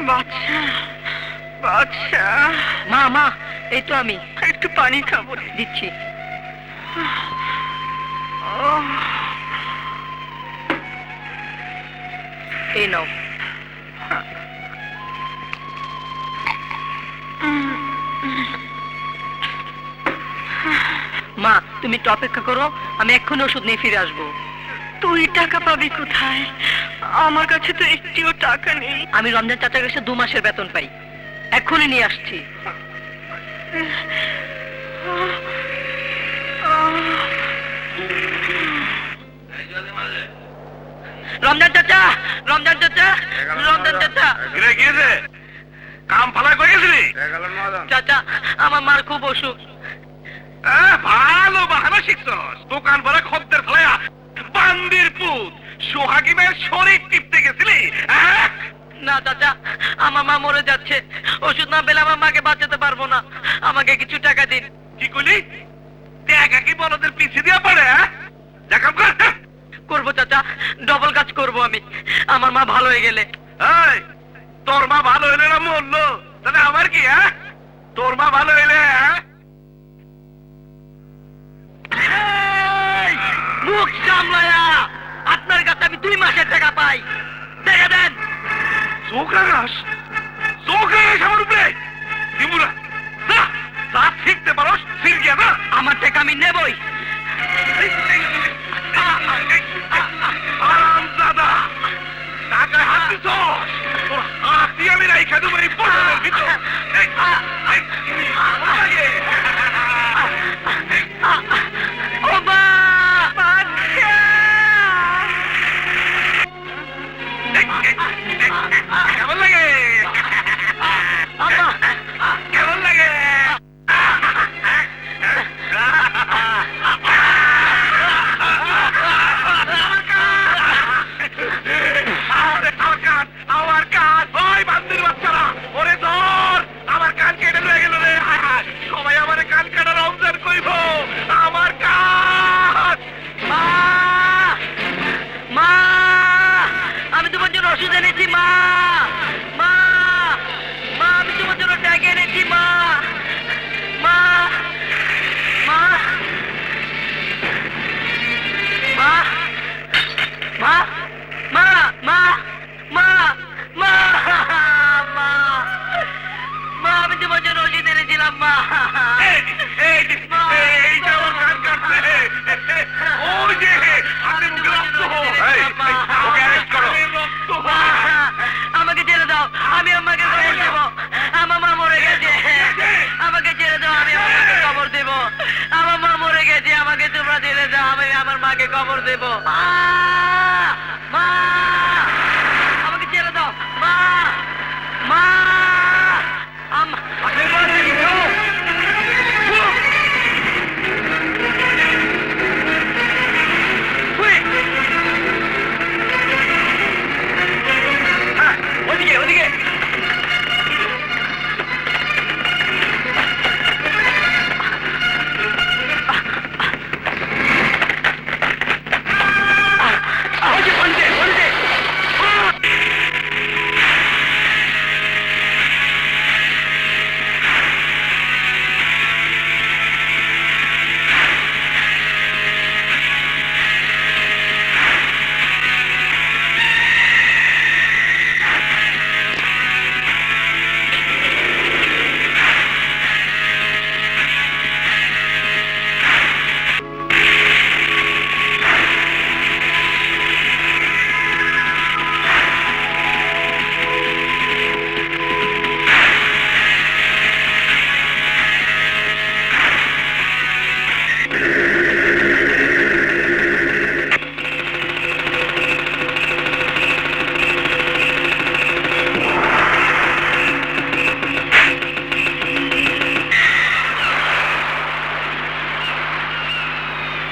বাচ্চা বাচ্চা। মা মা, এই তো আমি। একটু পানি খাবো। দিচ্ছি। এই নাও। মা, তুমি একটু অপেক্ষা করো, আমি এক্ষুনি ওষুধ নিয়ে ফিরে আসবো। তুই টাকা পাবি কোথায়? আমার কাছে তো একটিও টাকা নেই। আমি রমজান চাচার কাছে 2 মাসের বেতন পাই, এক্ষুনি নিয়ে আসছি। রমজান চাচা, রমজান চাচা, রমজান চাচা। কাম ফালা করে গেছিলি? চাচা, আমার মার খুব অসুখ। ভালো বাহানা শিখছস। দোকান ভরা খদ্দের ফেলায়া বান্দির পুত সোহাগিমের শরীর টিপতে গেছিলি? না চাচা, আমার মা মরে যাচ্ছে, ওষুধ না পেলে আমার মাকে বাঁচাতে পারবো না, আমাকে কিছু টাকা দিন। কি করলি? টাকা কি বলদের পিছিয়ে দিয়া পড়ে? দেখাম কর। করবো চাচা, ডবল কাজ করবো আমি, আমার মা ভালো হয়ে গেলে। এই, তোর মা ভালো হইলে না মরলো, তাহলে আমার কি? তোর মা ভালো হইলে মুখ সামলায়া, আপনার কাছে আমি 2 মাসের টাকা পাই, টাকা দেন। চোখ রাগাস, চোখ রাগাস আমার উপরে। দিমুরা যা শিখতে পারো শিখে না। আমার টাকা আমি নেবই। হারামজাদা, টাকায় হাত দিছস, তোর হাত দিয়ে আমি রাইখা দেবো এই পটলের ভিতর। ও মা! কেমন লাগে? কেমন লাগে? আমার কাজ ওই বান্দির বাচ্চারা, ওরে ধর, আমার কান কেটে রয়ে গেল রে। সবাই আমার কান কাটা রমজান কইব। আমার কাজ। মা! মা! আমি তোমার জন্য ওষুধ এনেছি মা। মা! মা, আমি তোমার জন্য টাকা এনেছি মা। মা! মা! মা! মা! মা! মা! মা! মা! মা! মা, আমি তোমার জন্য ওষুধ এনেছিলাম মা। এইটা আমার কান কাটছে। ওই যে হাতে মুখে রক্ত। ওকে অ্যারেস্ট করো। মা, আমাকে ছেড়ে দাও, আমি আম্মাকে খবর দেব। আমার মা মরে গেছে, আমাকে ছেড়ে দাও, আমি আম্মাকে খবর দেব। আমার মা মরে গেছে, আমাকে তোমরা ছেড়ে দাও, আমি আমার মাকে খবর দেব। মা! মা! আমাকে ছেড়ে দাও মা। মা! ওদিকে ওদিকে।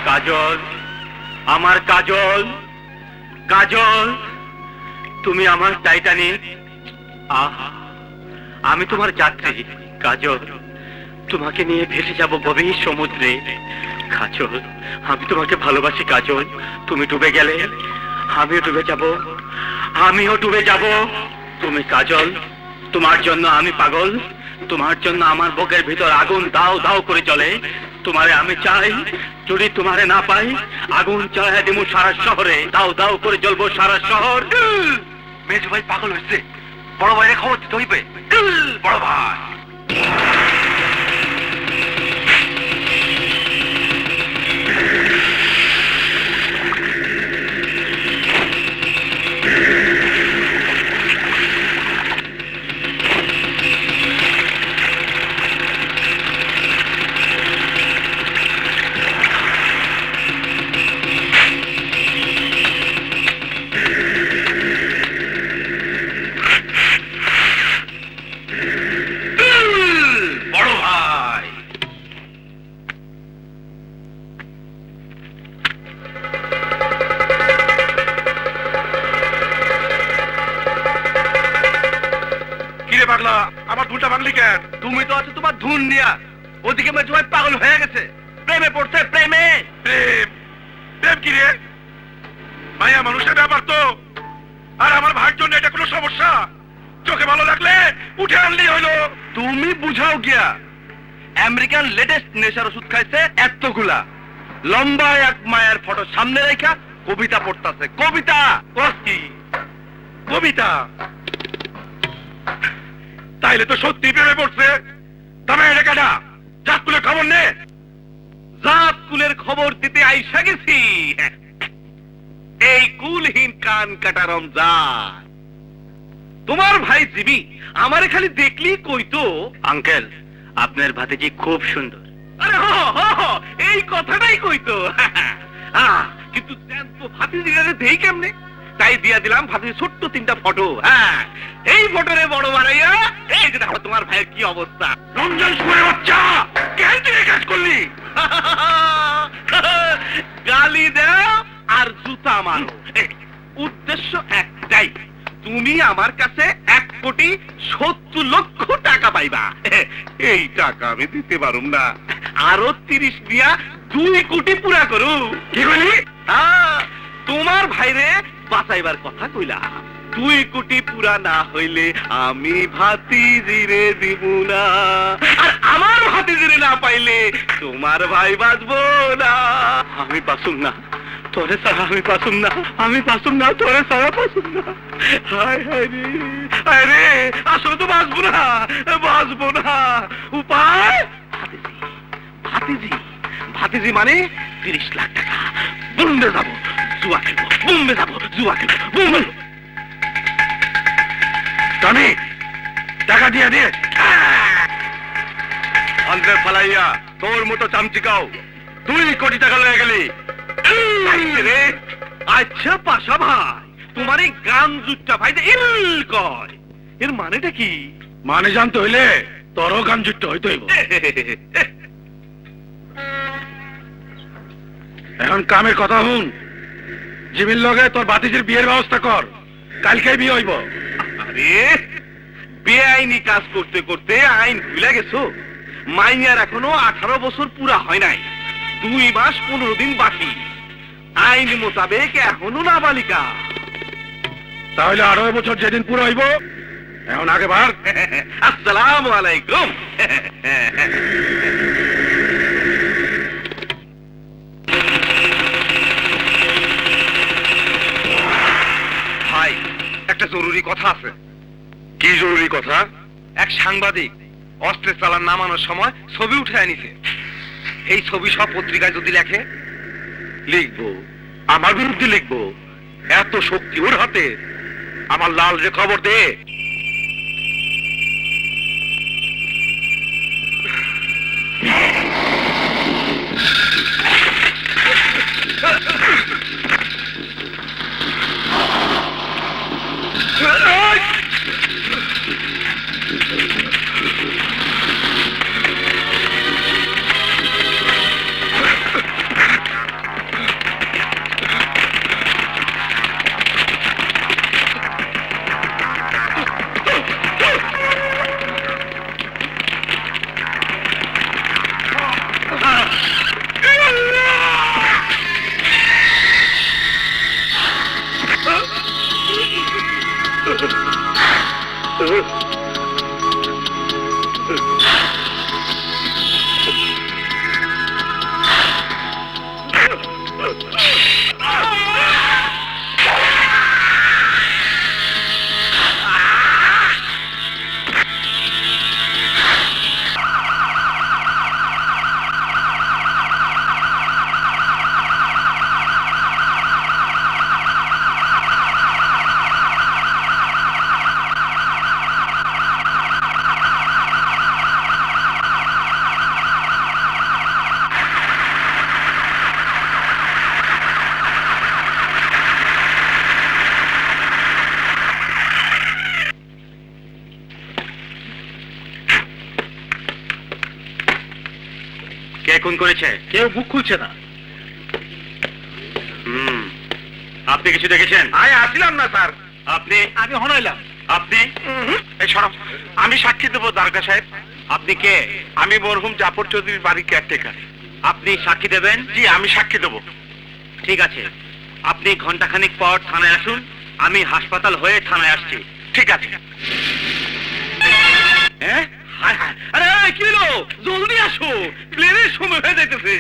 কাজল, আমার কাজল, কাজল, তুমি আমার টাইটানিক। আমি তোমার যাত্রী কাজল, তোমাকে নিয়ে ভেসে যাব গভীর সমুদ্রে। কাজল, আমি তোমাকে ভালোবাসি কাজল। তুমি ডুবে গেলে আমিও ডুবে যাব, আমিও ডুবে যাব। তুমি কাজল, তোমার জন্য আমি পাগল, তোমার জন্য আমার বুকের ভিতর আগুন দাও দাও করে চলে। তোমারে আমি চাই, যদি তোমারে না পাই আগুন চালায় দিমু সারা শহরে, দাও দাও করে জ্বলবো সারা শহর। মেজু ভাই পাগল হয়েছে, বড় ভাইরে খবর দিতে হইবে। বড় ভাই বড় ভাই কিরে পাগলা, আমার ধুনটা ভাঙলি কেন? তুমি তো আছো তোমার ধুন নিয়া, ওদিকে মেজু ভাই পাগল হয়ে গেছে, প্রেমে পড়ছে, প্রেমে। প্রেম? প্রেম কি রে? মায়া মানুষের ব্যাপার তো। আর আমার ভাইয়ের জন্য এটা কোনো সমস্যা? চোখে ভালো লাগলে উঠে আনলেই হইলো। তুমি বুঝাও গিয়া, আমেরিকান লেটেস্ট নেশার ওষুধ খাইছে এতগুলা, লম্বা এক মায়ের ফটো সামনে রেখা কবিতা পড়তাছে, কবিতা। কি কবিতা? তাইলে তো সত্যি প্রেমে পড়ছে। তবে এটা কেডা? জাত তুলে খবর নে। জাত কুলের খবর দিতে আইসা গেছি। এই কুলহীন কান কাটা রমজান, তোমার ভাই জিবি আমারে খালি দেখলি কইতো, আঙ্কেল আপনার ভাতিজি খুব সুন্দর। আরে এই কথাটাই কইতো। কিন্তু ভাতিজিরে দেই কেমনে, তাই দিয়া দিলাম ভাতিজি ছোট্ট 3টা ফটো। হ্যাঁ, এই ফটোরে বড় বানাইয়া এই যে দেখো তোমার ভাইয়ের কি অবস্থা। রমজান শুয়ে বাচ্চা, কেন তুই এই কাজ করলি? গালি দাও আর জুতা মারো, উদ্দেশ্য একটাই, তুমি আমার কাছে 1,70,00,000 টাকা পাইবা। এই টাকা আমি দিতে পারুম না, আরো 30 দিয়া 2 কোটি পুরা করু। কি বলি? তোমার ভাইরে বাঁচাইবার কথা কইলা, 2 কোটি পুরা না হইলে আমি ভাতিজিরে দিব না, আর আমার ভাতিজিরে না পাইলে তোমার ভাই বাঁচবো না। আমি বাঁচুম না তোরে ছাড়া, আমি বাঁচুম না, আমি বাঁচুম না তোরে ছাড়া, বাঁচুম না। হায় হায় রে, হায় রে, আসলে তো বাঁচবো না, বাঁচবো না। উপায়? ভাতিজি, ভাতিজি, ভাতিজি মানে 30 লাখ টাকা। বোম্বে যাবো, জুয়া খেলবো, বোম্বে যাবো, জুয়া খেলবো, বোম্বে। টনি, টাকা দিয়ে দে। আন্দ্রে ফালাইয়া তোর মতো চামচিকাও 2 কোটি টাকা লয়ে গেলি রে। আচ্ছা পাশা ভাই, তোমার এই গান জুটটা ভাই ইল কয়, এর মানেটা কি? মানে জানতে হইলে তোরও গান যুক্ত হইতে হইব। এখন কামের কথা শুন, জিমির লগে তোর বাতিজির বিয়ের ব্যবস্থা কর, কালকেই বিয়ে হইব। আরে বেআইনি কাজ করতে করতে আইন ভুলে গেছো? মাইয়ার এখনো 18 বছর পুরা হয় নাই, 2 মাস 15 দিন বাকি। আইন মোতাবেক এখনো নাবালিকা। তাহলে 18 বছর যেদিন পুরো হইব, এখন আগে বার। আসসালামু আলাইকুম। ভাই, একটা জরুরি কথা আছে। কি জরুরি কথা? এক সাংবাদিক অস্ত্রের চালান নামানোর সময় ছবি উঠে আনিছে। এই ছবি সব পত্রিকায় যদি লেখে? লিখবো, আমার বিরুদ্ধে লিখবো। এত শক্তি ওর হাতে। আমার লাল যে খবর দে। কে খুন করেছে? কেউ মুখ খুলছে না। আপনি কিছু দেখেছেন? আমি আসছিলাম না স্যার। আপনি? আমি হনাইলাম। আপনি? এই সরব, আমি সাক্ষী দেবো দারোগা সাহেব। আপনি কে? আমি মরহুম জাফর চৌধুরীর বাড়ির কেয়ারটেকার। আপনি সাক্ষী দেবেন? জি, আমি সাক্ষী দেবো। ঠিক আছে, আপনি ঘন্টাখানিক পর থানায় আসুন। আমি হাসপাতাল হয়ে থানায় আসছি। ঠিক আছে। হ্যাঁ, আরে কি হলো? জলদি আসো, প্লেনের সময় হয়ে যাইতেছে।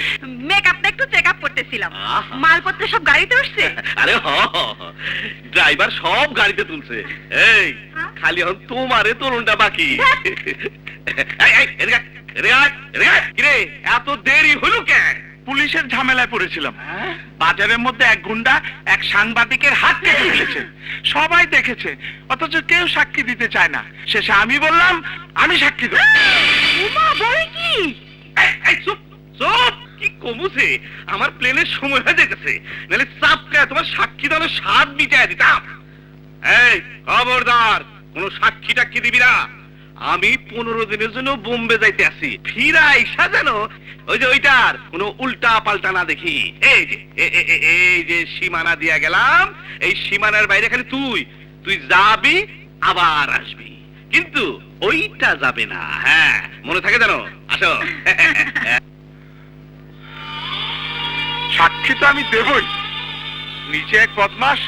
মেকআপটা একটু চেক আপ করতেছিলাম। আহা। মালপত্র সব গাড়িতে উঠছে? আরে ড্রাইভার সব গাড়িতে তুলছে। এই খালি এখন তোমারে তরুণটা বাকি। কিরে, এত দেরি হলো কেন? পুলিশের ঝামেলায় পড়েছিলাম। বাজারের মধ্যে এক গুন্ডা এক সাংবাদিকের হাত কেটে ফেলেছে। সবাই দেখেছে, অথচ কেউ সাক্ষী দিতে চায় না। শেষে আমি বললাম আমি সাক্ষী দেব। উমা বলে কি? চুপ চুপ, কি কমুছে? আমার প্লেনের সময় হয়ে যেতেছে, নাহলে চাপকা তোমার সাক্ষী দানের স্বাদ মিটায় দিতাম। এই খবরদার, কোন সাক্ষী টাক্ষী দিবি না। আমি 15 দিনের জন্য বোম্বে যাইতে আসি। ফিরা ইসা যেন ওই যে ওইটার কোন উল্টা পাল্টা না দেখি। এই যে সীমানা দিয়া গেলাম, এই সীমানার বাইরে খালি তুই যাবি আবার আসবি, কিন্তু ওইটা যাবে না। হ্যাঁ, মনে থাকে জানো? আসো। সাক্ষী তো আমি দেবই। নিজে এক বদমাস,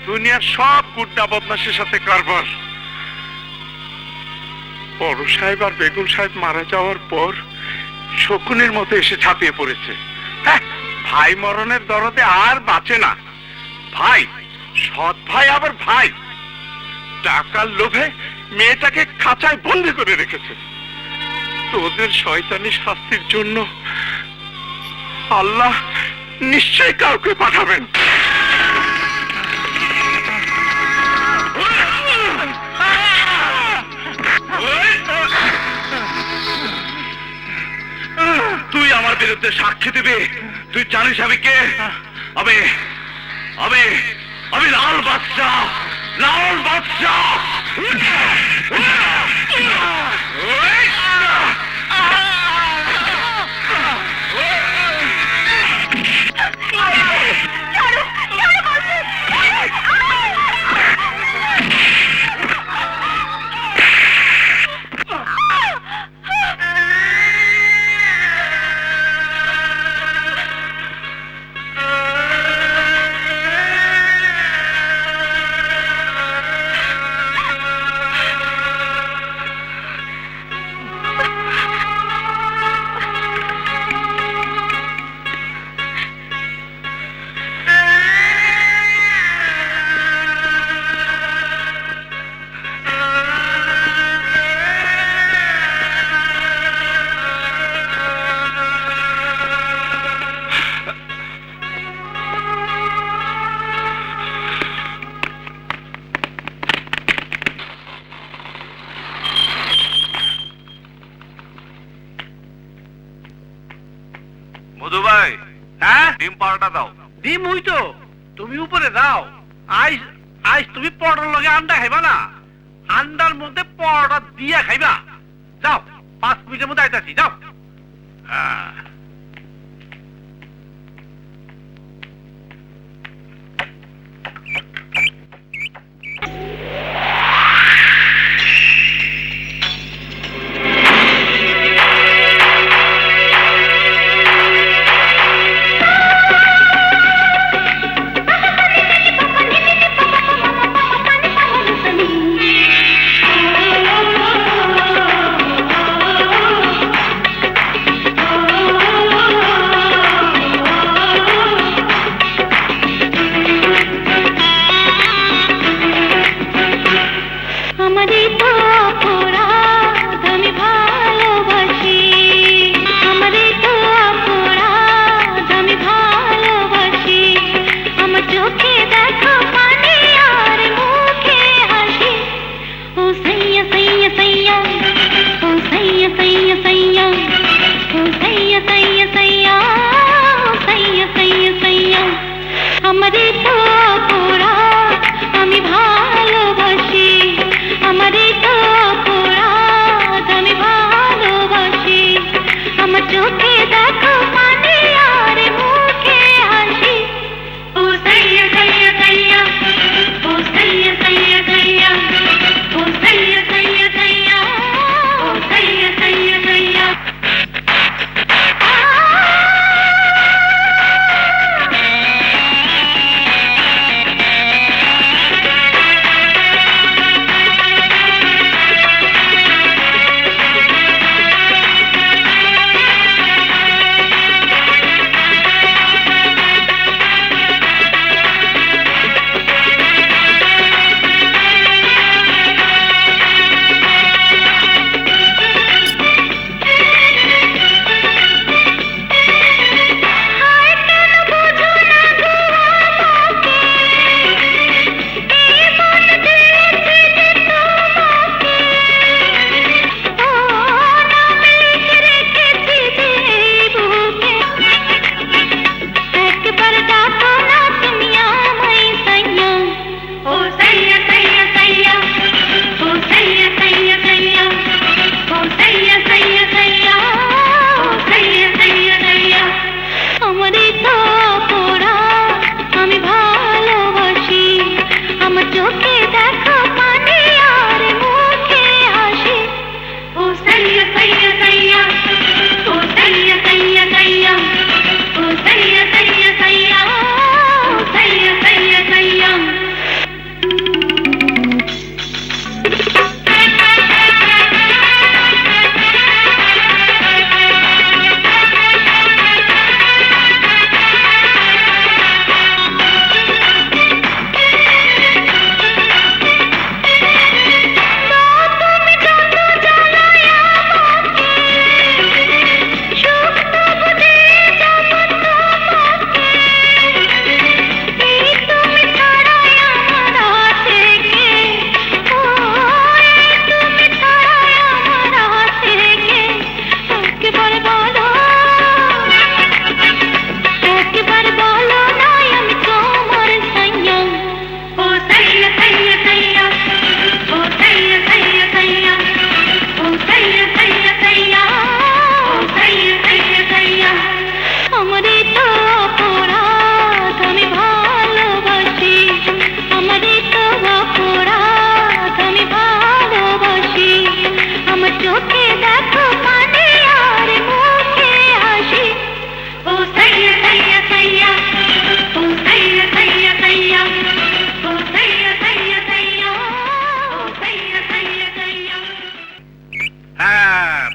দুনিয়ার সব গুড্ডা বদমাসের সাথে কারবার। বড় সাহেব আর বেগম সাহেব মারা যাওয়ার পর শকুনের মতো এসে ছাপিয়ে পড়েছে। হ্যাঁ, ভাই মরণের দরদে আর বাঁচে না। ভাই, সৎ ভাই আবার ভাই, টাকার লোভে মেয়েটাকে খাঁচায় বন্দি করে রেখেছে। তোদের শয়তানি শাস্তির জন্য আল্লাহ নিশ্চয় কাউকে পাঠাবেন। তুই আমার বিরুদ্ধে সাক্ষী দিবি? তুই জানিস আমি কে? আমি লাল বাদশাহ, লাল বাদশাহ। মধু ভাই, হ্যাঁ, ডিম পাউডারটা দাও। ডিম হই তো, তুমি উপরে দাও। আইস তুমি পরোটার লগে আন্ডা খাইবা না, আন্ডার মধ্যে পরোটা দিয়া খাইবা। যাও, 5 মিনিটের মধ্যে আইতাছি, যাও। আমারই তো অপরাধ আমি ভালোবাসি আমারই তো অপরাধ আমি ভালোবাসি আমার চোখে দেখো পানি আর মুখে হাসি ও সাইয়া সাইয়া সাইয়া ও সাইয়া সাইয়া সাইয়া ও সাইয়া সাইয়া সাইয়া ও সাইয়া সাইয়া সাইয়া আমারই তো অপরাধ আমি ভালোবাসি আমারই তো অপরাধ আমি ভালোবাসি আমার চোখে দেখো পানি আর মুখে হাসি ও সাইয়া সাইয়া সাইয়া ও সাইয়া সাইয়া সাইয়া ও সাইয়া সাইয়া সাইয়া ও সাইয়া সাইয়া সাইয়া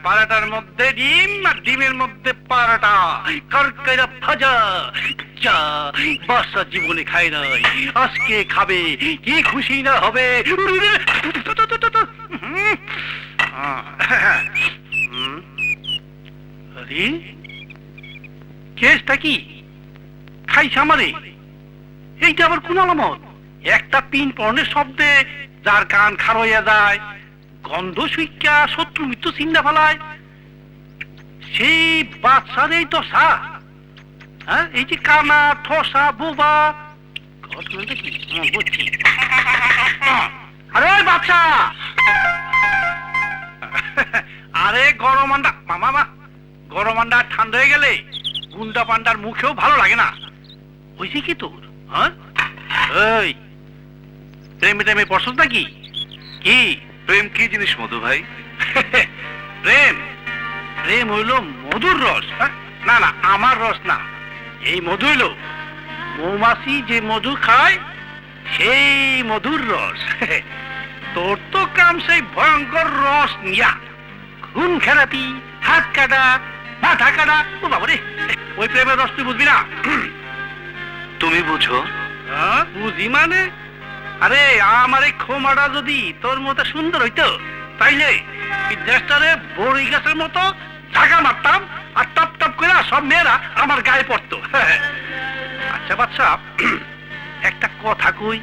পারাটার মধ্যে ডিম আর ডিমের মধ্যে পারাটা করকরা ভাজা যা বাসা জীবনে খায় নাই আজকে খাবে কি খুশি না হবে আরে কেসটা কি খাইছে আমারে এইটা আবার কোন আলামত একটা পিন পর্ণের শব্দে যার কান খার হইয়া যায় গন্ধ সুইকা শত্রু মিত্র চিন্তা ফেলায় সেই বাচ্চারই তো সা হ্যাঁ এই যে কানা ঠসা বোবা ঘটনাটা কি বুঝছি আরে বাচ্চা আরে গরম আন্ডা মামা গরম আন্ডা ঠান্ডা হয়ে গেলে গুন্ডা পান্ডার মুখেও ভালো লাগে না হয়েছে কি তোর হ্যাঁ এই প্রেমে টেমে পছন্দ নাকি কি প্রেম কি জিনিস মধু ভাই? প্রেম প্রেম হইল মধুর রস না না আমার রস না এই মধু হইল মৌমাছি যে মধু খায় সেই মধুর রস তোর তো কাম সেই ভয়ঙ্কর রস নিয়া খুন খেলাপি হাত কাটা মাথা কাটা ও বাবারে ওই প্রেমের রস তুই বুঝবি না তুমি বুঝো? বুঝি মানে আরে আমার এই খোমাটা যদি তোর মতো সুন্দর হইতো তাইলে এই দেশটারে বড়ি গাছের মতো ঢাকা মারতাম আর টপ টপ করে সব মেয়েরা আমার গায়ে পড়তো। আচ্ছা বাচ্চা, একটা কথা কই,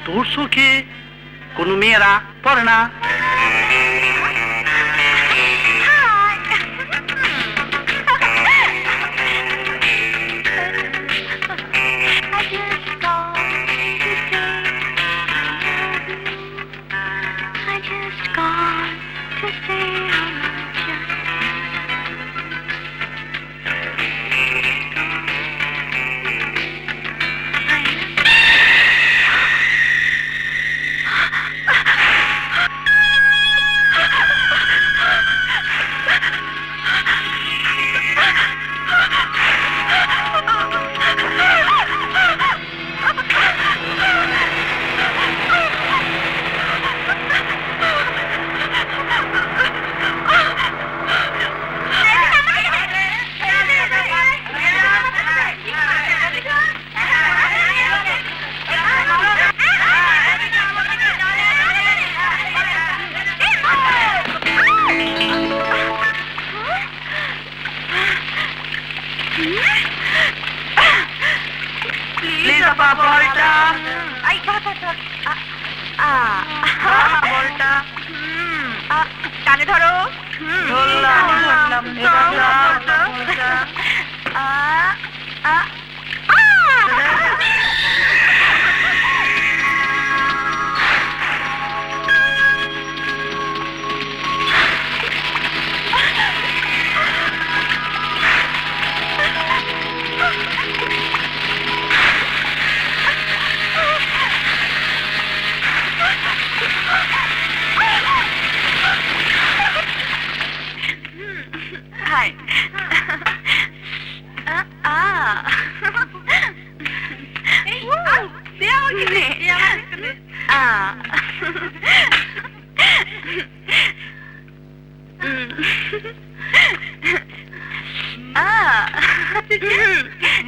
তোর চোখে কোন মেয়েরা পড়ে না? কানে ধরো।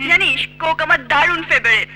জানিস কোক আমার দারুণ ফেভারিট।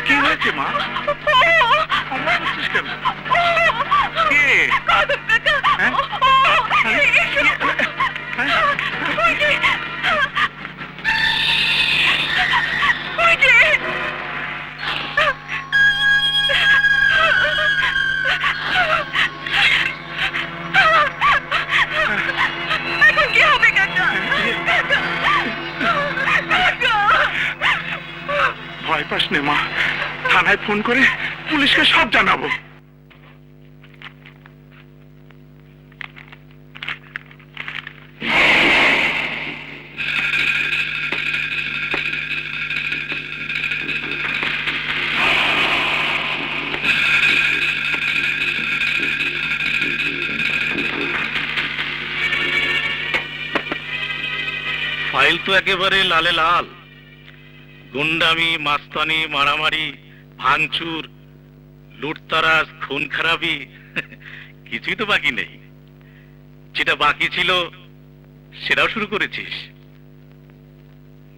কি হয়েছে মা? অমন করছিস কেন? কে? হ্যাঁ? ভয় পাস নে মা, থানায় ফোন করে পুলিশকে সব জানাবো। ফাইল তো একেবারে লালে লাল। গুন্ডামি, মাস্তানি, মারামারি, ভাঙচুর, লুটতারাজ, খুন খারাপি, কিছুই তো বাকি নেই। যেটা বাকি ছিল সেটাও শুরু করেছিস।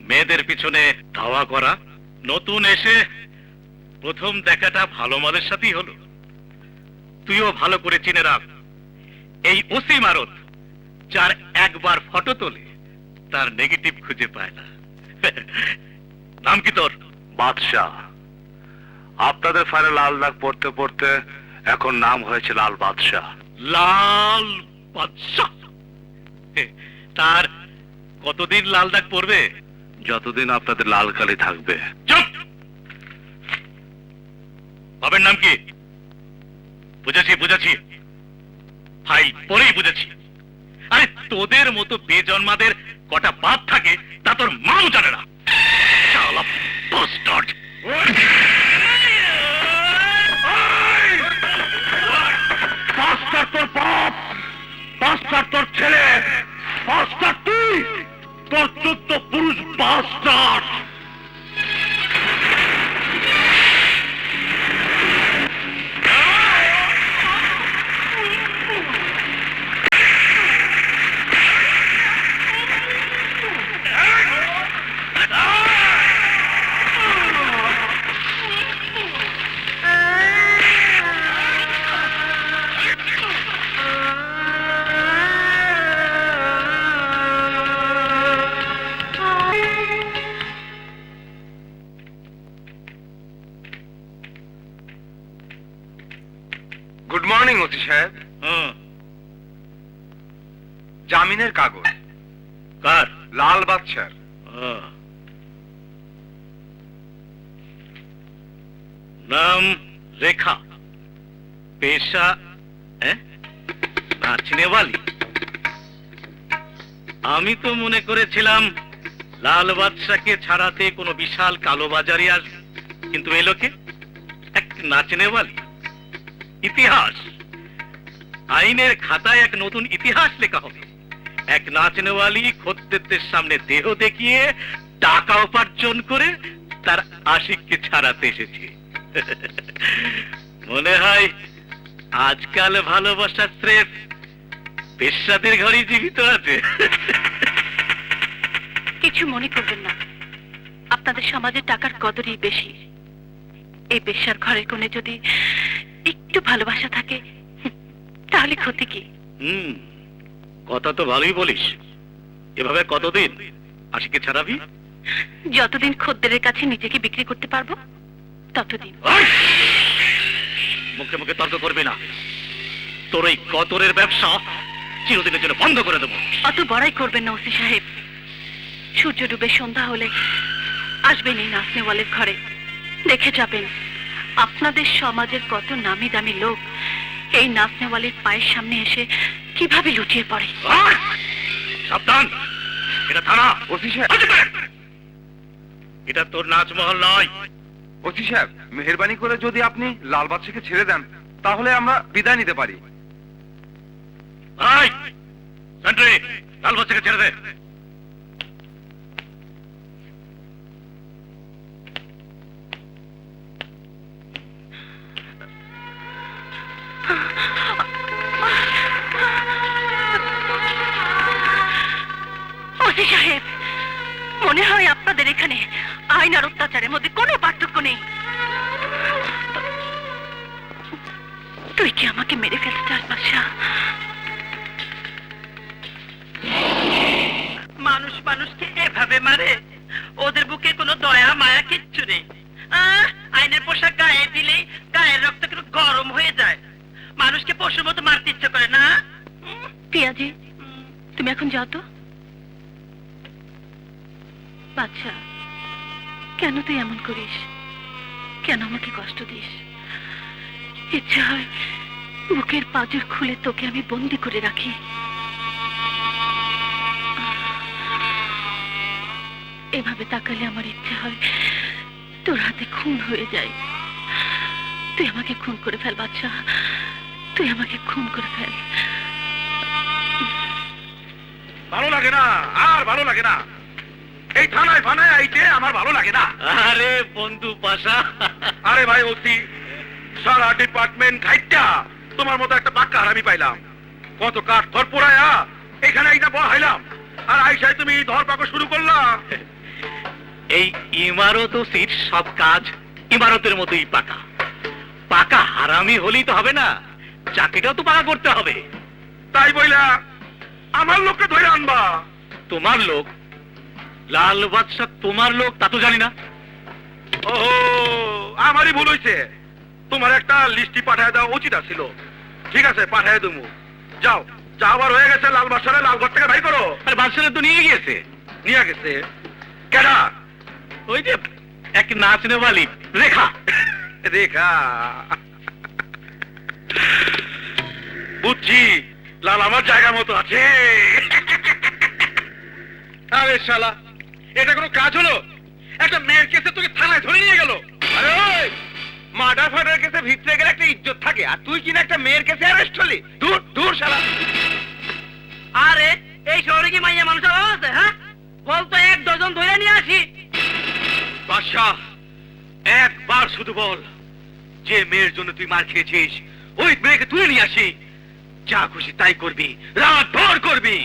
মেয়েদের পিছনে ধাওয়া করা। নতুন এসে প্রথম দেখাটা ভালো মালের সাথেই হলো। তুইও ভালো করে চিনে রাখ, এই ওসি মারত যার একবার ফটো তোলে তার নেগেটিভ খুঁজে পায় না। নাম কি তোর? বাদশাহ। আপনাদের ফাইলে লাল দাগ পড়তে পড়তে এখন নাম হয়েছে লাল বাদশাহ। লাল বাদশাহ। তার কতদিন লাল দাগ পড়বে? যতদিন আপনাদের লাল কালি থাকবে। চুপ! বাবার নাম কি? বুঝেছি বুঝেছি, ফাইল পরেই বুঝেছি। আরে তোদের মতো বেজন্মাদের কটা বাপ থাকে তা তোর মাও জানে না। শালা বাস্টার্ড! বাদশাহ তোর বাপ, বাদশাহ তোর ছেলে, বাদশাহ তুই, তোর 14 পুরুষ বাদশাহ। গুড মর্নিং ওসি সাহেব। জামিনের কাগজ। কার? লাল বাদশাহ। নাম রেখা, পেশা নাচনেওয়ালি। আমি তো মনে করেছিলাম লাল বাদশাকে ছাড়াতে কোনো বিশাল কালোবাজারি আসবে, কিন্তু এলোকে এক নাচনেওয়ালি। ইতিহাস, আইনের খাতায় এক নতুন ইতিহাস লেখা হবে। এক নাচনেওয়ালি খদ্দেরদের সামনে দেহ দেখিয়ে টাকা উপার্জন করে তার আশিককে ছাড়াতে এসেছে। মনে হয় আজকাল ভালোবাসার স্রেফ বেশ্যাদের ঘরেই জীবিত আছে। কিছু মনে করবেন না, আপনাদের সমাজে টাকার কদরই বেশি। এই বেশ্যার ঘরের কোণে যদি একটু ভালোবাসা থাকে তাহলে ক্ষতি কি? কথা তো ভালোই বলিস। এভাবে কতদিন আশিকে ছাড়াবি? যতদিন খদ্দেরের কাছে নিজেকে বিক্রি করতে পারবো ততদিন। মুখে মুখে তর্ক করবি না। তোর এই কতরের ব্যবসা চিরদিনের জন্য বন্ধ করে দেবো। অত বড়াই করবেন না ওসি সাহেব। সূর্য ডুবে সন্ধ্যা হলে আসবেন এই নাচনেওয়ালের ঘরে, দেখে যাবেন আপনাদের সমাজের কত নামি দামি লোক এই নাচনেওয়ালের পায়ের সামনে এসে কিভাবে লুটিয়ে পড়ে। সাবধান, এটা থানা। ওসি সাহেব, এটা তোর নাচমহল নয়। ওসি সাহেব, মেহেরবানি করে যদি আপনি লাল বাদশাকে ছেড়ে দেন তাহলে আমরা বিদায় নিতে পারি। ভাই সেন্ট্রি, লাল বাচ্চাকে ছেড়ে দে। ওসি সাহেব, মনে হয় আপনাদের এখানে আইন আর অত্যাচারের মধ্যে কোনো পার্থক্য নেই। তুই কি আমাকে মেরে ফেলতে চাস বাদশা? মানুষ মানুষকে এভাবে মারে? ওদের বুকে কোনো দয়া মায়া কিচ্ছু নেই। আইনের পোশাক গায়ে দিলেই গায়ের রক্ত কিন্তু গরম হয়ে যায়। মানুষকে পশুর মতো মারতে ইচ্ছে করে না? পিয়াজি, তুমি এখন যাও তো। বাচ্চা, কেন তুই এমন করিস? কেন আমাকে কষ্ট দিস? ইচ্ছে হয় বুকের পাঁজর খুলে তোকে আমি বন্দি করে রাখি। এভাবে তাকালে আমার ইচ্ছে হয় তোর হাতে খুন হয়ে যায়। তুই আমাকে খুন করে ফেল বাচ্চা, তুই আমাকে খুন করে ফেল। ভালো লাগে না, আর ভালো লাগে না। এই থানায় ফানায় আইতে আমার ভালো লাগে না। আরে বন্ধু পাশা, আরে ভাই ওসি, সারা ডিপার্টমেন্ট খাইটা তোমার মতো একটা বাক্কা আমি পাইলাম। কত কাঠ ধর পোড়ায়া এখানে এইটা বহাইলাম, আর আইসাই তুমি ধর পাকো শুরু করলা। এই ইমারত ও সিট সব কাজ ইমারতের মতোই পাকা। পাকা হারামি হলেই তো হবে না, চাকরিটাও তো পাকা করতে হবে। তাই বইলা আমার লোককে ধরে আনবা? তোমার লোক লাল বাদশা তোমার লোক তা তো জানি না। ও আমারই ভুল হয়েছে, তোমার একটা লিস্টি পাঠায় দেওয়া উচিত ছিল। ঠিক আছে, পাঠায় দেবো। যাও যাওয়ার হয়ে গেছে, লাল বাদশারে লালঘর থেকে ভাই করো। আরে বাদশারা তো নিয়ে গিয়েছে। নিয়ে গেছে কেডা? ওই যে এক নাচনে वाली রেখা। রেখা, বুঝছি, লাল আমার জায়গা মতো আছে। আরে শালা, এটা কোনো কাজ হলো? একটা মেয়ের কেসে তোকে থানায় ধরে নিয়ে গেল। আরে ওই মার্ডার ফার্ডার কেসে ভিতরে গেলে একটা ইজ্জত থাকে, আর তুই কিনা একটা মেয়ের কেসে অ্যারেস্ট হলি। দূর দূর শালা। আরে এই শহরে কি মাইয়া মানুষ অভাব আছে? হ্যাঁ, বলতো 1 ডজন ধরে নিয়ে আসি। বাদশাহ, একবার শুধু বল, যে মেয়ের জন্য তুই মার খেয়েছিস ওই মেয়েকে তুলে নিয়ে আসি। যা খুশি তাই করবি, রাত ভর করবি।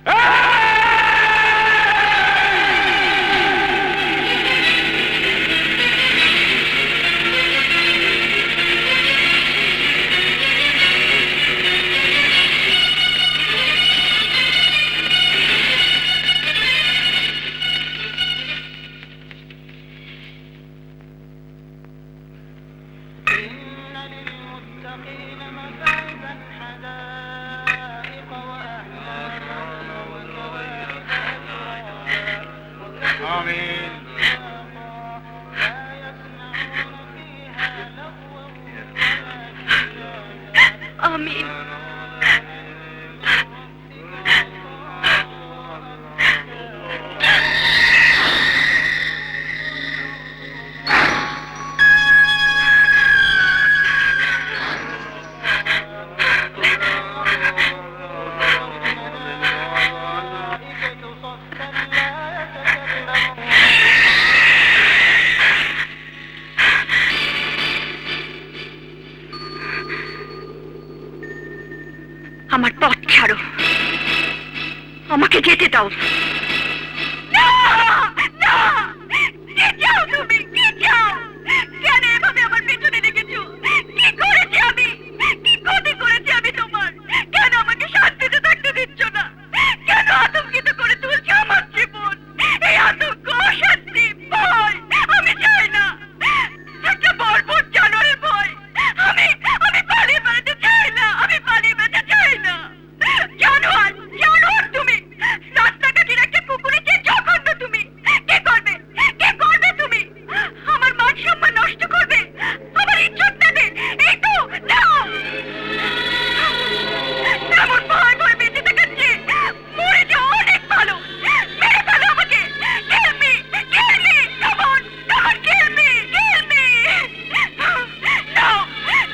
আমিন। আমার পথ ছাড়ো, আমাকে যেতে দাও। কেন এভাবে আমার পেছনে লেগেছো? কি করেছি আমি? কি ক্ষতি করেছি আমি তোমার? কেন আমাকে শান্তিতে থাকতে দিচ্ছ না? কেন আতঙ্কিত করে তুলছো আমার জীবন? এই আতঙ্ক, অশান্তি, ভয় আমি চাই না। একটা বর্বর জানোয়ারের ভয়। আমি পালিয়ে বেড়াতে চাই না। আমি পালিয়ে বেড়াতে চাই না। জানোয়ার, জানোয়ার তুমি। রাস্তাঘাটের একটা কুকুরের চেয়ে জঘন্য তুমি। কি করবে? কি করবে তুমি? আমার মান সম্মান নষ্ট করবে? আমার ইজ্জত নেবে? এই তো নাও। এমন ভয় ভয় বেঁচে থাকার চেয়ে মরে যাওয়া অনেক ভালো। মেরে ফেলো আমাকে। Kill me, kill me, come on, kill me, kill me. নাও,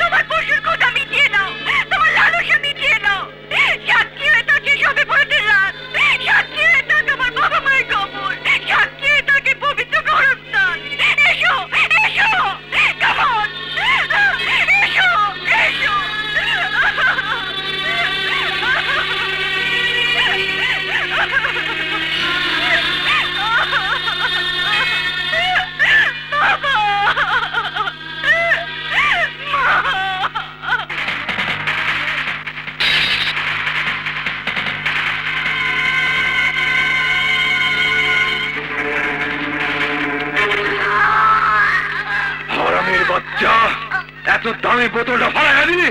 তোমার পশুর ক্ষুধা মিটিয়ে নাও, তোমার লালসা মিটিয়ে নাও। সাক্ষী হয়ে থাকে সবে বরাতের রাত, সাক্ষী হয়ে থাকে আমার বাবা মায়ের কবর, সাক্ষী হয়ে থাকে পবিত্র গরমস্থান। এসো, এসো, come on, এসো, এসো। বাবা, হারামির বাচ্চা, এত দামি বোতলটা ফালাই দিবি?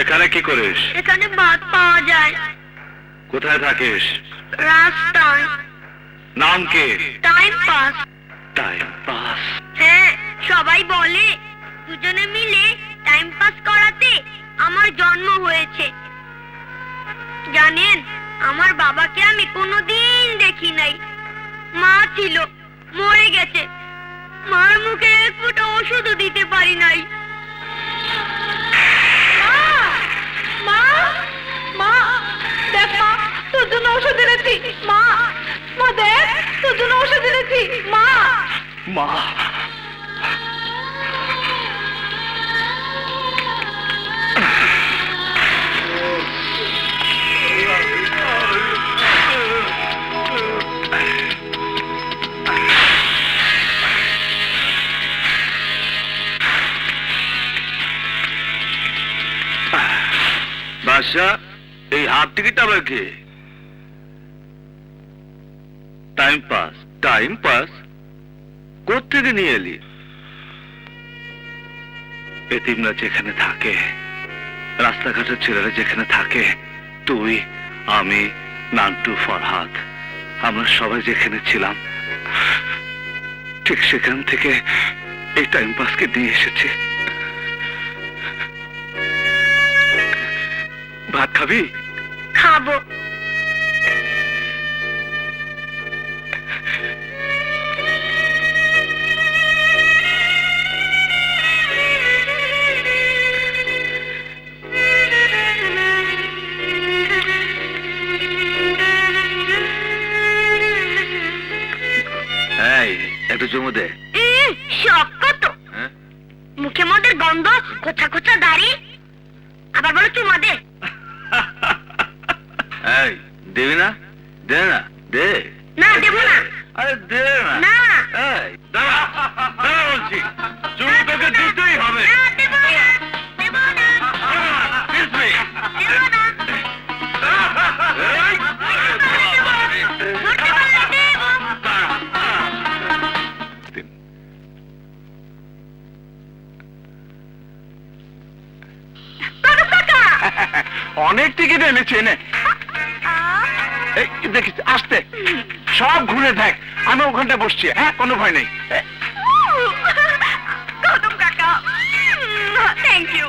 এখানে কি করিস? এখানে ভাত পাওয়া যায়। কোথায় থাকিস? রাস্তায়। নাম কি? Time pass. Time pass. হ্যাঁ, সবাই বলে দুজনে মিলে টাইম পাস করাতে আমার জন্ম হয়েছে। জানেন, আমার বাবাকে আমি কোনোদিন দেখি নাই। মা ছিল, মরে গেছে। মার মুখে এক ফোঁটা ওষুধও দিতে পারি নাই। মা, মা, মা, দেখ মা, তোর জন্য ওষুধ এনেছি মা। মা দেখ, তোর জন্য ওষুধ এনেছি মা। মা বাদশা, এই হাফ টিকিট আবার কে? Time pass? টাইম পাস কোত্থেকে নিয়ে এলি? এতিমরা যেখানে থাকে, রাস্তাঘাটের ছেলেরা যেখানে থাকে, তুই, আমি, নান্টু, ফরহাদ, আমরা সবাই যেখানে ছিলাম, ঠিক সেখান থেকে এই টাইম পাসকে নিয়ে এসেছে। ভাত খাবি? খাবো। এই একটু চুমু দে। শখ কত, হ্যাঁ? মুখে মদের গন্ধ, কোথা কোথা দাড়ি, আবার বলো চুমা দে। এই দেবি না? দে না, দে। না দেবো না। আরে দে না। না। এই দাঁড়া, দাঁড়া বলছি, চুমু তোকে দিতেই হবে। না, দেবো না। দেবো না। Kiss me. দেবো না। এই, ধরতে পারলে দেবো। কনক কাকা। অনেক টিকিট এনেছে এনে। এই দেখিস আসতে, সব ঘুরে দেখ, আমি ওখানটা বসছি, হ্যাঁ কোনো ভয় নেই। কদম কাকা, থ্যাংক ইউ।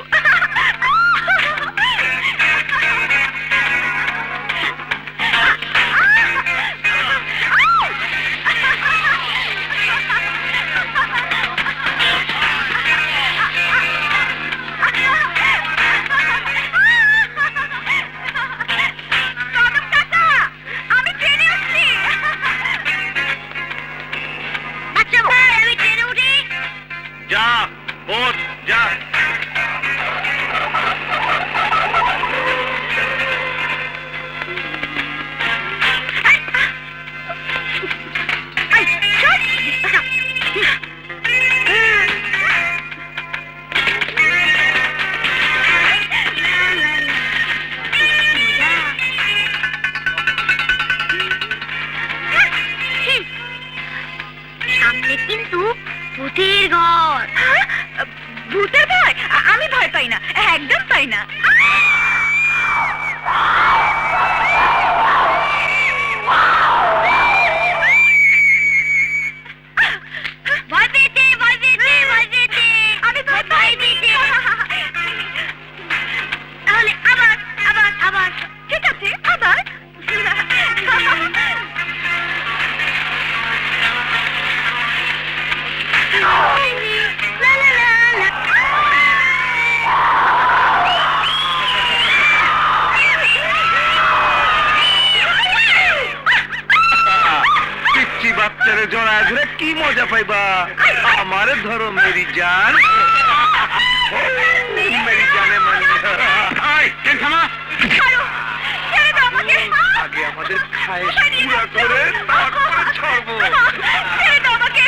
কদম কাকা, আমি ট্রেনে উঠছি। আচ্ছা ভাই, আমি ট্রেনে উঠি। যা, ওঠ, যা। এই, চল। সামনে কিন্তু ভূতের ঘর। ভূতের ভয়? আমি ভয় পাই না, একদম পাই না। ভয় পেয়েছে, ভয় পেয়েছে, ভয় পেয়েছে। আমি ভয় পাইনি। তাহলে আবার, আবার, আবার। ঠিক আছে, আবার। লা লা লা লা। পিচ্ছি বাচ্চারে জড়ায় ধরে কি মজা পাইবা? আমারে ধরো মেরি জান, মেরি জানে মানে। ছাড়ো, ছেড়ে দাও আমাকে। আগে আমাদের খায় পুরা করে তারপরে ছাড়বো। ছেড়ে দাও আমাকে।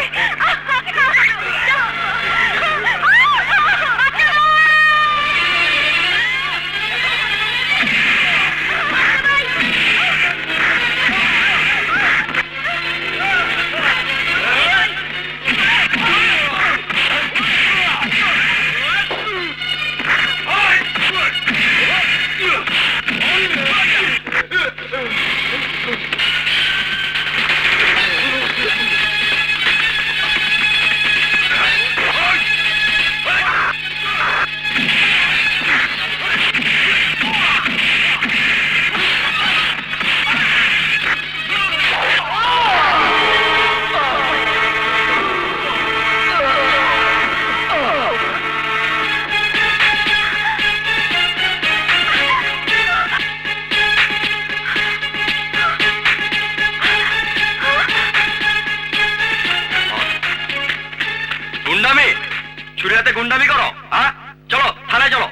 ছুরি হাতে গুন্ডামি করো? হ্যাঁ, চলো থানায় চলো।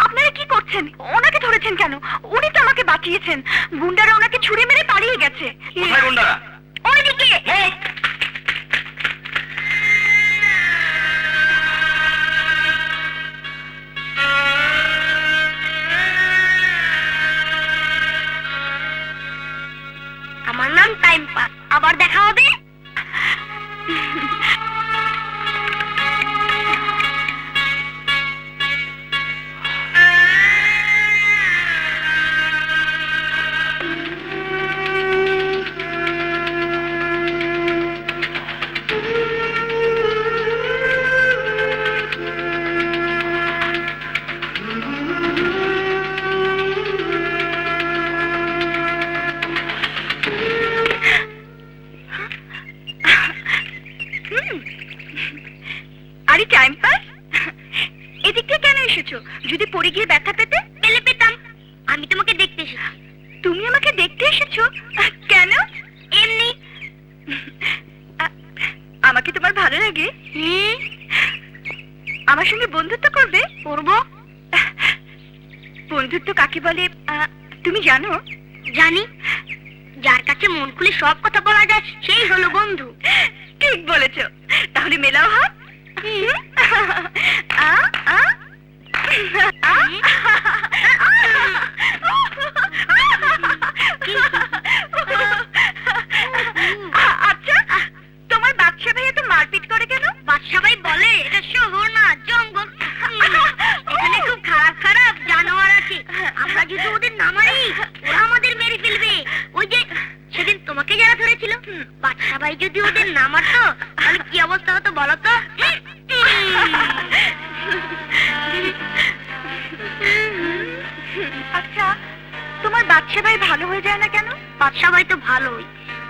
আপনারা কি করছেন? ওনাকে ধরেছেন কেন? উনি তো আমাকে বাঁচিয়েছেন। গুন্ডারা ওনাকে ছুরি মেরে পালিয়ে গেছে। কোথায় গুন্ডারা? ওইদিকে। আমার নাম টাইম পাস, আবার দেখা হবে। আরে টাইম পাস, এদিকটা কেন এসেছো? যদি পড়ে গিয়ে ব্যথা পেতে? পেলে পেতাম। আমি তোমাকে দেখতে এসেছি। তুমি আমাকে দেখতে এসেছো? কেন? এমনি। আমাকে তোমার ভালো লাগে? আমার সঙ্গে বন্ধুত্ব করবে? করবো। বন্ধুত্ব কাকে বলে তুমি জানো? জানি। যার কাছে মন খুলে সব কথা বলা যায় সেই হলো বন্ধু। ঠিক বলেছো। তাহলে মেলাও হাত। আচ্ছা, তোমার বাদশা ভাই এত মারপিট করে কেন? বাদশা ভাই বলে এটা শহর না জঙ্গল, এখানে খুব খারাপ খারাপ জানোয়ার আছে। আমরা যদি ওদের না মারি ওরা আমাদের মেরে ফেলবে। ওই যে সেদিন তোমাকে যারা ধরেছিল, বাদশা ভাই যদি ওদের না মারতো তাহলে কি অবস্থা হতো বলো তো? আচ্ছা, তোমার বাদশা ভাই ভালো হয়ে যায় না কেন? বাদশা ভাই তো ভালোই,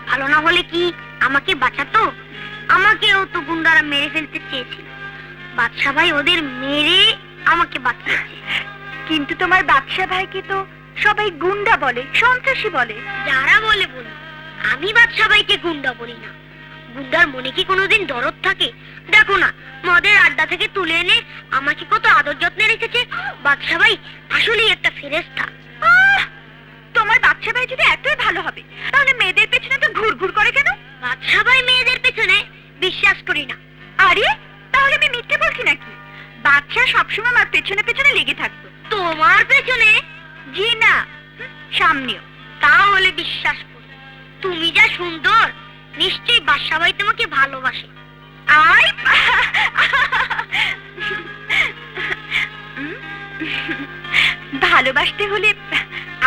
ভালো না হলে কি আমাকে বাঁচাতো? আমাকেও তো গুন্ডারা মেরে ফেলতে চেয়েছিল, বাদশা ভাই ওদের মেরে আমাকে বাঁচিয়েছে। কিন্তু তোমার বাদশা ভাইকে তো সবাই গুন্ডা বলে, সন্ত্রাসী বলে। যারা বলে বলি, আমি বাদশা ভাইকে গুন্ডা বলি না। গুন্ডার মনে কি কোনোদিন দরদ থাকে? দেখো না, মদের আড্ডা থেকে তুলে এনে আমাকে কত আদর যত্নে রেখেছে। বাদশা ভাই আসলেই একটা ফেরেশতা। তোমার বাদশা ভাই যদি এতই ভালো হবে তাহলে মেয়েদের পেছনে তো ঘুরঘুর করে কেন? বাদশা ভাই মেয়েদের পেছনে বিশ্বাস করি না। আরে, তাহলে আমি মিথ্যে বলছি নাকি? বাদশা সবসময় আমার পেছনে পেছনে লেগে থাকতো। তোমার পেছনে? জি না, সামনেও। তাহলে বিশ্বাস করি। তুমি যা সুন্দর, নিশ্চয়ই বাদশা ভাই তোমাকে ভালোবাসে। আই ভালোবাসতে হলে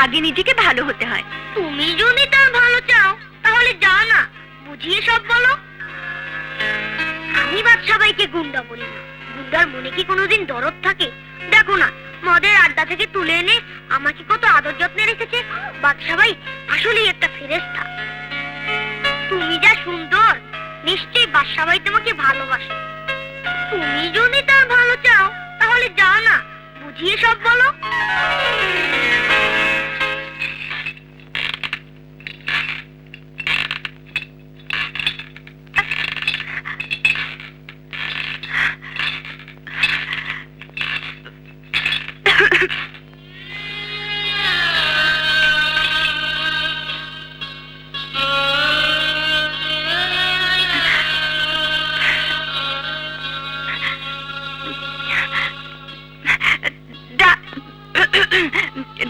আগে নিজেকে ভালো হতে হয়। তুমি যদি তার ভালো চাও তাহলে যাও না, বুঝিয়ে সব বলো। আমি বাদশা ভাইকে গুন্ডা বলি না। গুন্ডার মনে কি কোনোদিন দরদ থাকে? দেখো না, মদের আড্ডা থেকে তুলে এনে আমাকে কত আদর যত্নে রেখেছে। বাদশা ভাই আসলেই একটা ফেরেশতা। তুমি যা সুন্দর, নিশ্চয়ই বাদশা ভাই তোমাকে ভালোবাসে। তুমি যদি তার ভালো চাও তাহলে যাও না, বুঝিয়ে সব বলো।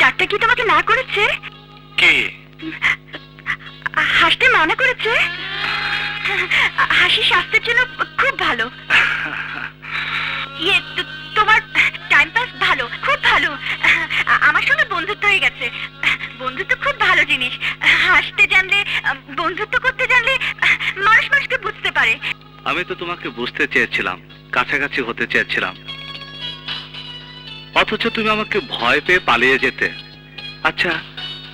ডাক্তার কি তোমাকে না করেছে? কি? হাসতে মানা করেছে? হাসি স্বাস্থ্যের জন্য খুব ভালো। তোমার টাইম পাস ভালো, খুব ভালো। আমার সঙ্গে বন্ধুত্ব হয়ে গেছে। বন্ধুত্ব খুব ভালো জিনিস। হাসতে জানলে, বন্ধুত্ব করতে জানলে মানুষ মানুষকে বুঝতে পারে। আমি তো তোমাকে বুঝতে চেয়েছিলাম, কাছাকাছি হতে চেয়েছিলাম, অথচ তুমি আমাকে ভয় পেয়ে পালিয়ে যেতে। আচ্ছা,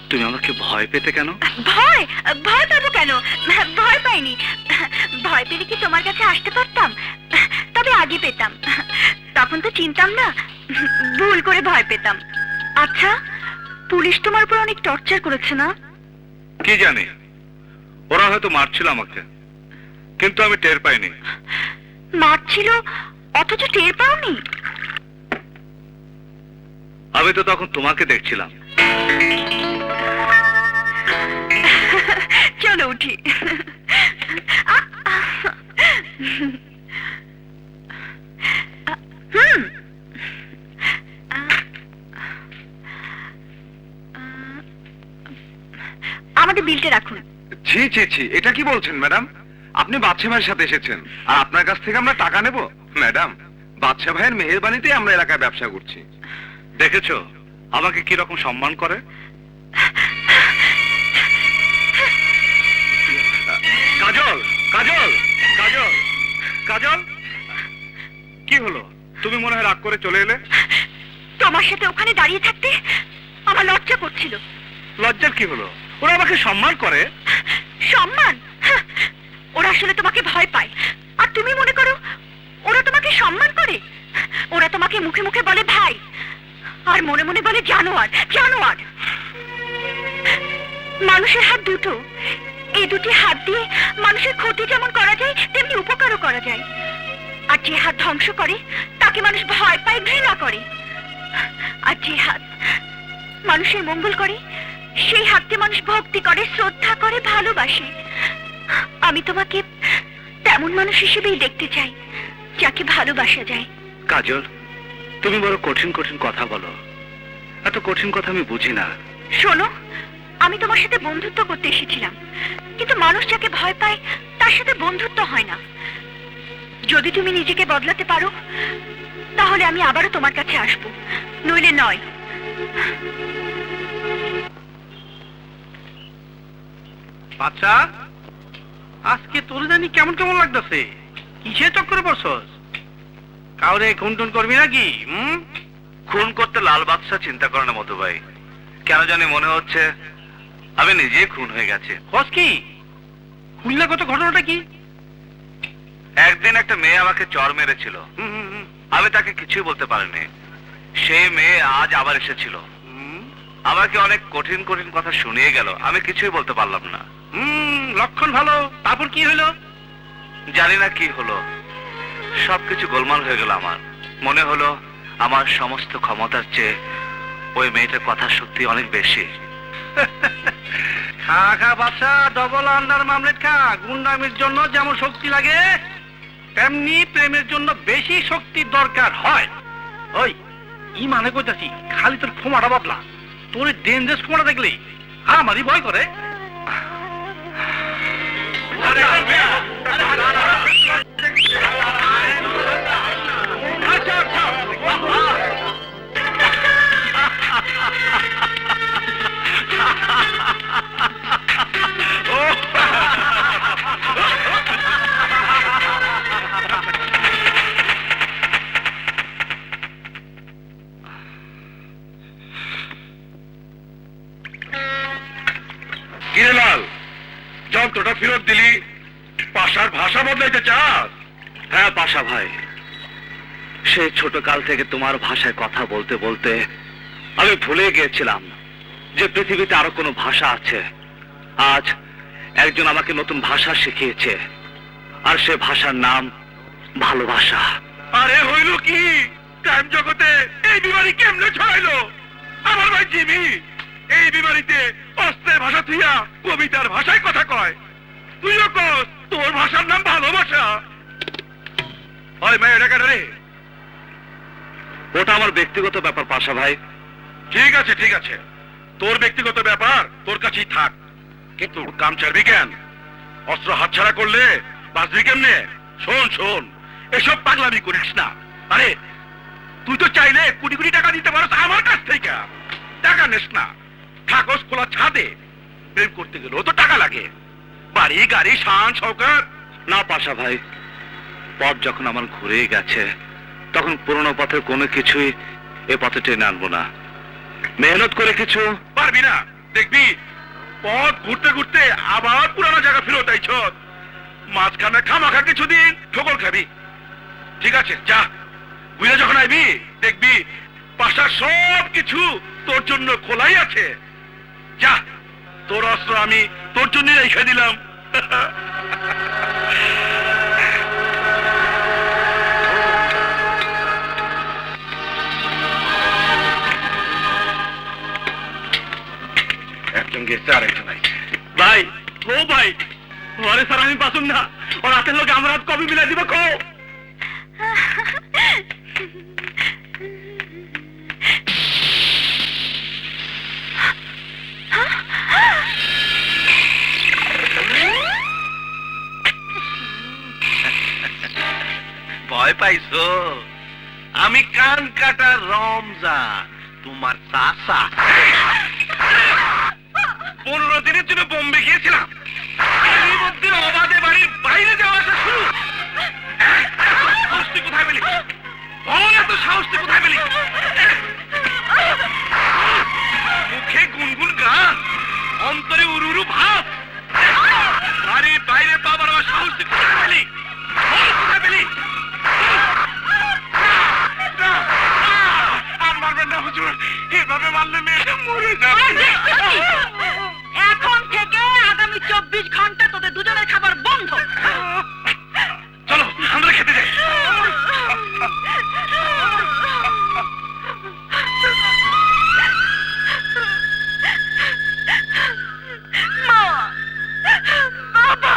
তুমি আমাকে ভয় পেতে কেন? ভয় ভয় পাবো কেন? ভয় পাইনি। ভয় পেলে কি তোমার কাছে আসতে পারতাম? তবে আগে পেতাম, তখন তো চিনতাম না, ভুল করে ভয় পেতাম। আচ্ছা, পুলিশ তোমার উপর অনেক টর্চার করেছে না? কি জানি, ওরা হয়তো মারছিল আমাকে, কিন্তু আমি টের পাইনি। মারছিল অথচ টের পাওনি? আমি তো তখন তোমাকে দেখছিলাম। চলো উঠি। আমাদের বিলটা রাখুন। ছি ছি ছি, এটা কি বলছেন ম্যাডাম? আপনি বাদশা ভাইয়ের সাথে এসেছেন আর আপনার কাছ থেকে আমরা টাকা নেব? ম্যাডাম, বাদশা ভাইয়ের মেহেরবানিতে আমরা এলাকায় ব্যবসা করছি। দেখেছো আমাকে কি রকম সম্মান করে? কাজল, কাজল, কাজল, কাজল, কি হলো? তুমি মনে হয় রাগ করে চলে এলে? তোমার সাথে ওখানে দাঁড়িয়ে থাকতে আমার লজ্জা করছিল। লজ্জার কি হলো? ওরা আমাকে সম্মান করে। সম্মান? হাহ, ওরা আসলে তোমাকে ভয় পায়। আর তুমি মনে করো ওরা তোমাকে সম্মান করে? ওরা তোমাকে মুখে মুখে বলে ভাই, আর মনে মনে বলে জানোয়ার, জানোয়ার। মানুষের হাত দুটো, এই দুটি হাত দিয়ে মানুষের ক্ষতি যেমন করা যায় তেমনি উপকারও করা যায়। আর যে হাত ধ্বংস করে তাকে মানুষ ভয় পায়, ঘৃণা করে। আর যে হাত মানুষের মঙ্গল করে সেই হাতকে মানুষ ভক্তি করে, শ্রদ্ধা করে, ভালোবাসে। আমি তোমাকে তেমন মানুষ হিসেবেই দেখতে চাই যাকে ভালোবাসা যায়। কাজল, তুমি বড় কঠিন কঠিন কথা বলো। এত কঠিন কথা আমি বুঝি না। শোনো, আমি তোমার সাথে বন্ধুত্ব করতে এসেছিলাম, কিন্তু মানুষ যাকে ভয় পায় তার সাথে বন্ধুত্ব হয় না। যদি তুমি নিজেকে বদলাতে পারো তাহলে আমি আবারও তোমার কাছে আসবো, নইলে নয়। আচ্ছা, আজকে তোর জানি কেমন কেমন লাগতেছে? কিসে চক্করে পড়ছস? কাউরে খুন টুন করবি নাকি? খুন করতে লাল বাদশা চিন্তা করে না মধু ভাই। কেন জানি মনে হচ্ছে আমি নিজেই খুন হয়ে গেছি। হস কি? খুললে কত ঘটনাটা কি? একদিন একটা মেয়ে আমাকে চর মেরেছিল। আমি তাকে কিছুই বলতে পারিনি। সেই মেয়ে আজ আবার এসেছিল, আমাকে অনেক কঠিন কঠিন কথা শুনিয়ে গেল। আমি কিছুই বলতে পারলাম না। লক্ষণ ভালো। তারপর কি হলো? জানি না কি হলো, সবকিছু গোলমাল হয়ে গেল। আমার মনে হলো আমার সমস্ত ক্ষমতার চেয়ে ওই মেয়েটার কথা সত্যি অনেক বেশি। খা খা বাচ্চা, ডবল আন্ডার মামলেট খা। গুন্ডামির জন্য যেমন শক্তি লাগে তেমনি প্রেমের জন্য বেশি শক্তির দরকার হয়। ওই ই মানে কইতাছি, খালি তোর ক্ষমাটা বদলা। তোর ডেঞ্জারাস ক্ষমাটা দেখলে আমারই ভয় করে। কিরে লাল, যন্ত্রটা ফেরত দিলি, পাশার ভাষা বদলাইতে চাস? হ্যাঁ পাশা ভাই, সেই ছোট কাল থেকে তোমার ভাষায় কথা বলতে বলতে আমি ভুলে গিয়েছিলাম যে পৃথিবীতে আরো কোনো ভাষা আছে। আজ একজন আমাকে নতুন ভাষা শিখিয়েছে, আর সে ভাষার নাম ভালোবাসা। আরে হইল কি? টাইম জগতে এই বিমারি কেমনে ছড়াইলো? আমার ভাই জিমি এই বিমারিতে অস্ত্রের ভাষা থুইয়া কবিতার ভাষায় কথা কয়। তুইও কস তোর ভাষার নাম ভালোবাসা। ওই মেয়ে এটা কেন রে? ওটা আমার ব্যক্তিগত ব্যাপার পাশা ভাই। ঠিক আছে ঠিক আছে, তোর ব্যক্তিগত ব্যাপার তোর কাছেই থাক, কিন্তু কাম ছাড়বি কেন? অস্ত্র হাতছাড়া করলে বাঁচবি কেমনে? শোন শোন, এসব পাগলামি করিস না। আরে তুই তো চাইলে কোটি কোটি টাকা দিতে পারস আমার কাছ থেকে, টাকা নেস না। থাকস খোলা ছাদে, প্রেম করতে গেলেও তো টাকা লাগে। বাড়ি গাড়ি শান শৌকত। না পাশা ভাই, পথ যখন আমার ঘুরে গেছে তখন পুরনো পথের কোনো কিছুই এ পথে টেনে আনবো না। মেহনত করে কিছু পারবি না, দেখবি পথ ঘুরতে ঘুরতে আবার পুরানো জায়গা ফেরত আইছ। মাঝখানে খামাখা কিছুদিন ঠোকর খাবি। ঠিক আছে যা, বুঝে যখন আইবি দেখবি পাশার সব কিছু তোর জন্য খোলাই আছে। যা, তোর অস্ত্র আমি তোর জন্য রেখে দিলাম। গেছে আরেকজন আইছে। ভাই ও ভাই ওরে স্যার আমি বাসুন না ওর হাতের লোক আমরা কবি মিলাই দিব কো ভয় পাইছো? আমি কান কাটা রমজান, তোমার চাচা। 15 দিনের জন্য বোম্বে গিয়েছিলাম, এরই মধ্যে অবাধে বাড়ির বাইরে যাওয়া আসা শুরু। সাহস তুই কোথায় পেলি? বল, এত সাহস তুই কোথায় পেলি? মুখে গুনগুন গান, অন্তরে উরুরু ভাব, বাড়ির বাইরে পাবার আমার সাহস তুই কোথায় পেলি? বল, কোথায় পেলি? আর মারবেন না হুজুর, এভাবে মারলে মেয়েটা মরে যাবে। এখন থেকে আগামী 24 ঘন্টা তোদের দুজনের খাবার বন্ধ। চলো আমরা খেতে যাই। মা, বাবা,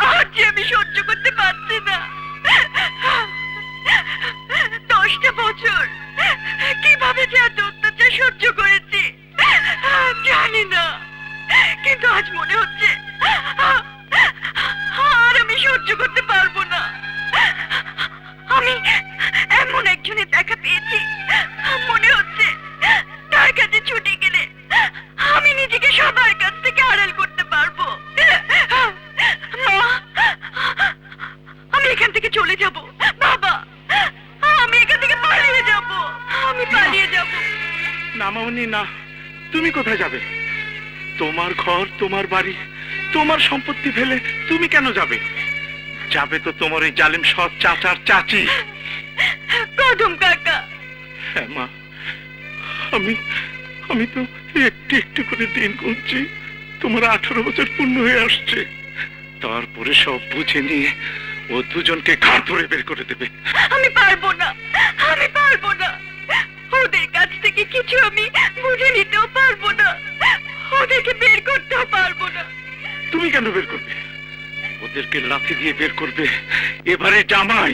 আজ আমি সহ্য করতে পারছি না। 10টা বছর কিভাবে যে এত অত্যাচার সহ্য করেছি জানি না, কিন্তু আজ মনে হচ্ছে আর আমি সহ্য করতে পারবো না। আমি এমন একজনের দেখা পেয়েছি, মনে হচ্ছে তার কাছে ছুটে গেলে আমি নিজেকে সবার কাছ থেকে আড়াল করতে পারবো। মা, আমি এখান থেকে চলে যাব। বাবা, আমি এখান থেকে পালিয়ে যাব। আমি পালিয়ে যাব। না মামনি না, তুমি কোথায় যাবে? তোমার ঘর, তোমার বাড়ি, তোমার সম্পত্তি ফেলে তুমি কেন যাবে? যাবে তো তোমার এই জালিম সৎ চাচার চাচি। কদম কাকা, হ্যাঁ মা, আমি তো একটু একটু করে দিন গুনছি। তোমার 18 বছর পূর্ণ হয়ে আসছে, তারপরে সব বুঝে নিয়ে ও দুজনকে ঘাট ধরে বের করে দেবে। আমি পারবো না, আমি পারবো না। ওদের কাছ থেকে কিছু আমি বুঝে নিতেও পারবো না, ওদেরকে বের করতেও পারবো না। তুমি কেন বের করবে? ওদেরকে লাথি দিয়ে বের করবে এবারে জামাই।